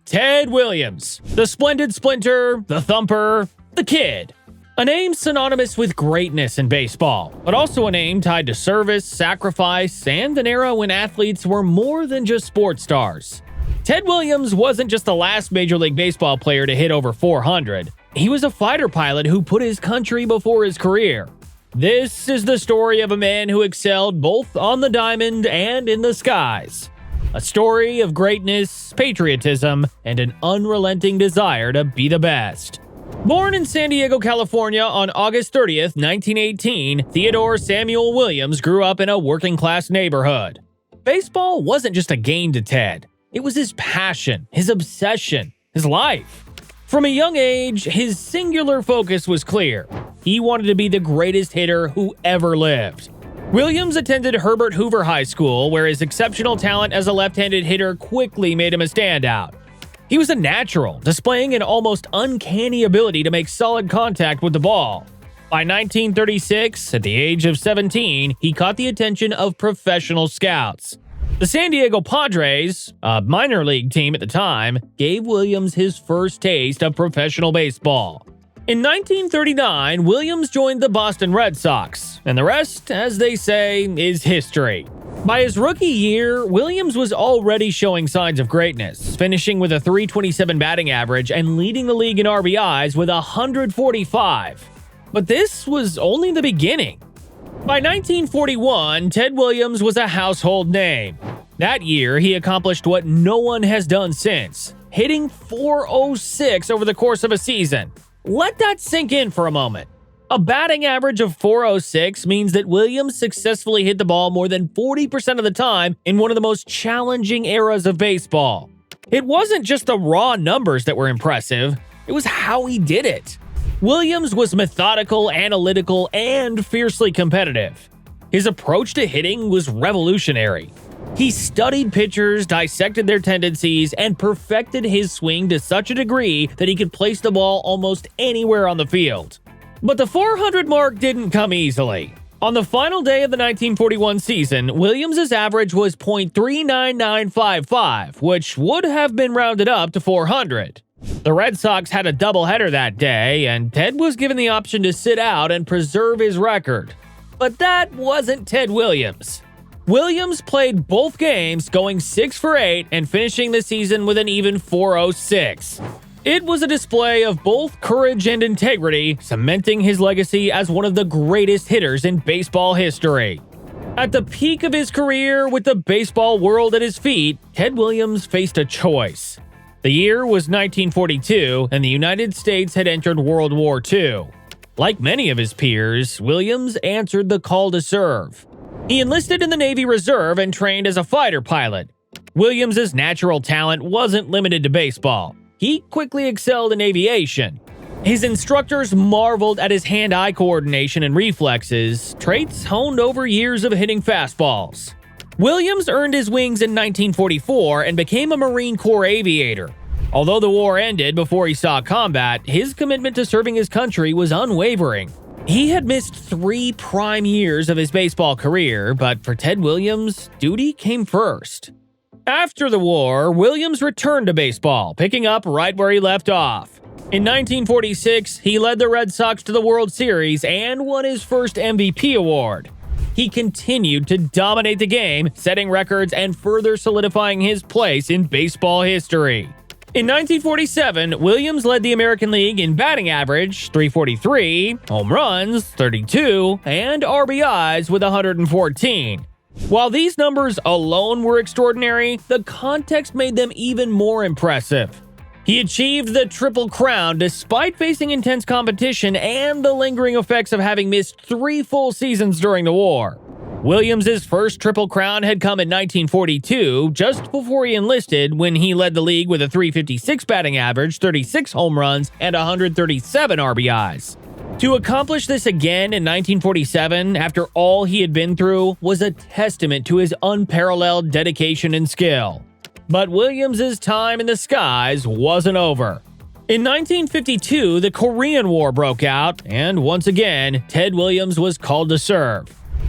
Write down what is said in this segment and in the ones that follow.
Ted Williams, the splendid splinter, the thumper, the kid. A name synonymous with greatness in baseball, but also a name tied to service, sacrifice, and an era when athletes were more than just sports stars. Ted Williams wasn't just the last Major League Baseball player to hit over 400. He was a fighter pilot who put his country before his career. This is the story of a man who excelled both on the diamond and in the skies. A story of greatness, patriotism, and an unrelenting desire to be the best. Born in San Diego, California on August 30th, 1918, Theodore Samuel Williams grew up in a working-class neighborhood. Baseball wasn't just a game to Ted. It was his passion, his obsession, his life. From a young age, his singular focus was clear. He wanted to be the greatest hitter who ever lived. Williams attended Herbert Hoover High School, where his exceptional talent as a left-handed hitter quickly made him a standout. He was a natural, displaying an almost uncanny ability to make solid contact with the ball. By 1936, at the age of 17, he caught the attention of professional scouts. The San Diego Padres, a minor league team at the time, gave Williams his first taste of professional baseball. In 1939, Williams joined the Boston Red Sox, and the rest, as they say, is history. By his rookie year, Williams was already showing signs of greatness, finishing with a .327 batting average and leading the league in RBIs with 145. But this was only the beginning. By 1941, Ted Williams was a household name. That year, he accomplished what no one has done since, hitting .406 over the course of a season. Let that sink in for a moment. A batting average of .406 means that Williams successfully hit the ball more than 40% of the time in one of the most challenging eras of baseball. It wasn't just the raw numbers that were impressive, it was how he did it. Williams was methodical, analytical, and fiercely competitive. His approach to hitting was revolutionary. He studied pitchers, dissected their tendencies, and perfected his swing to such a degree that he could place the ball almost anywhere on the field. But the 400 mark didn't come easily. On the final day of the 1941 season, Williams' average was .39955, which would have been rounded up to 400. The Red Sox had a doubleheader that day, and Ted was given the option to sit out and preserve his record. But that wasn't Ted Williams. Williams played both games, going 6 for 8 and finishing the season with an even .406. It was a display of both courage and integrity, cementing his legacy as one of the greatest hitters in baseball history. At the peak of his career, with the baseball world at his feet, Ted Williams faced a choice. The year was 1942, and the United States had entered World War II. Like many of his peers, Williams answered the call to serve. He enlisted in the Navy Reserve and trained as a fighter pilot. Williams' natural talent wasn't limited to baseball. He quickly excelled in aviation. His instructors marveled at his hand-eye coordination and reflexes, traits honed over years of hitting fastballs. Williams earned his wings in 1944 and became a Marine Corps aviator. Although the war ended before he saw combat, his commitment to serving his country was unwavering. He had missed 3 prime years of his baseball career, but for Ted Williams, duty came first. After the war, Williams returned to baseball, picking up right where he left off. In 1946, he led the Red Sox to the World Series and won his first MVP award. He continued to dominate the game, setting records and further solidifying his place in baseball history. In 1947, Williams led the American League in batting average, .343, home runs, 32, and RBIs with 114. While these numbers alone were extraordinary, the context made them even more impressive. He achieved the Triple Crown despite facing intense competition and the lingering effects of having missed 3 full seasons during the war. Williams' first Triple Crown had come in 1942, just before he enlisted, when he led the league with a .356 batting average, 36 home runs, and 137 RBIs. To accomplish this again in 1947, after all he had been through, was a testament to his unparalleled dedication and skill. But Williams' time in the skies wasn't over. In 1952, the Korean War broke out, and once again, Ted Williams was called to serve.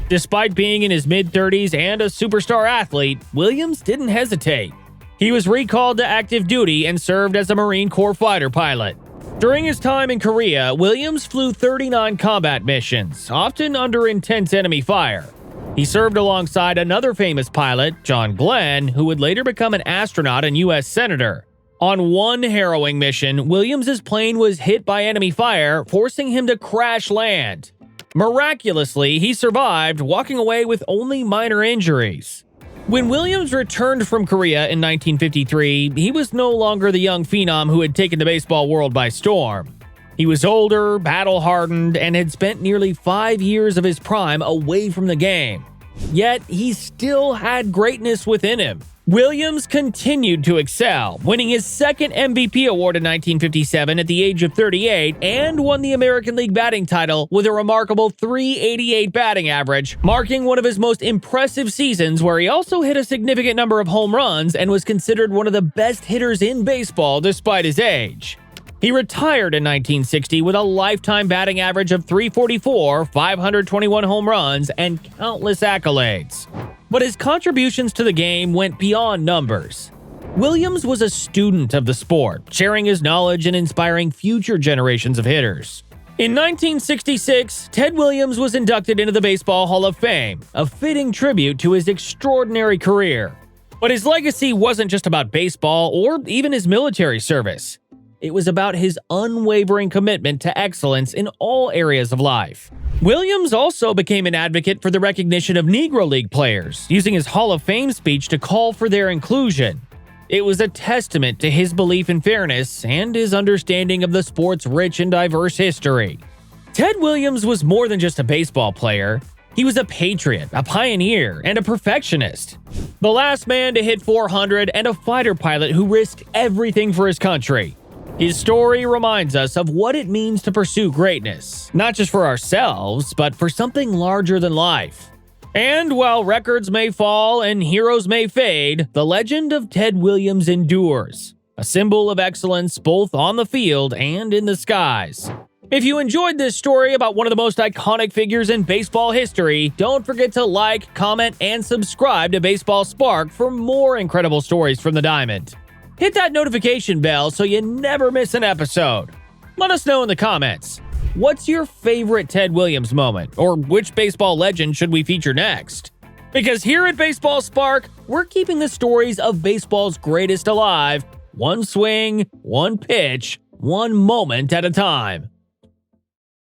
Despite being in his mid-30s and a superstar athlete, Williams didn't hesitate. He was recalled to active duty and served as a Marine Corps fighter pilot. During his time in Korea, Williams flew 39 combat missions, often under intense enemy fire. He served alongside another famous pilot, John Glenn, who would later become an astronaut and U.S. Senator. On one harrowing mission, Williams's plane was hit by enemy fire, forcing him to crash land. Miraculously, he survived, walking away with only minor injuries. When Williams returned from Korea in 1953, he was no longer the young phenom who had taken the baseball world by storm. He was older, battle-hardened, and had spent nearly 5 years of his prime away from the game. Yet, he still had greatness within him. Williams continued to excel, winning his second MVP award in 1957 at the age of 38 and won the American League batting title with a remarkable .388 batting average, marking one of his most impressive seasons where he also hit a significant number of home runs and was considered one of the best hitters in baseball despite his age. He retired in 1960 with a lifetime batting average of .344, 521 home runs, and countless accolades. But his contributions to the game went beyond numbers. Williams was a student of the sport, sharing his knowledge and inspiring future generations of hitters. In 1966, Ted Williams was inducted into the Baseball Hall of Fame, a fitting tribute to his extraordinary career. But his legacy wasn't just about baseball or even his military service. It was about his unwavering commitment to excellence in all areas of life. Williams also became an advocate for the recognition of Negro League players, using his Hall of Fame speech to call for their inclusion. It was a testament to his belief in fairness and his understanding of the sport's rich and diverse history. Ted Williams was more than just a baseball player. He was a patriot, a pioneer, and a perfectionist. The last man to hit 400 and a fighter pilot who risked everything for his country. His story reminds us of what it means to pursue greatness, not just for ourselves, but for something larger than life. And while records may fall and heroes may fade, the legend of Ted Williams endures, a symbol of excellence both on the field and in the skies. If you enjoyed this story about one of the most iconic figures in baseball history, don't forget to like, comment, and subscribe to Baseball Spark for more incredible stories from the Diamond. Hit that notification bell so you never miss an episode. Let us know in the comments. What's your favorite Ted Williams moment? Or which baseball legend should we feature next? Because here at Baseball Spark, we're keeping the stories of baseball's greatest alive, one swing, one pitch, one moment at a time.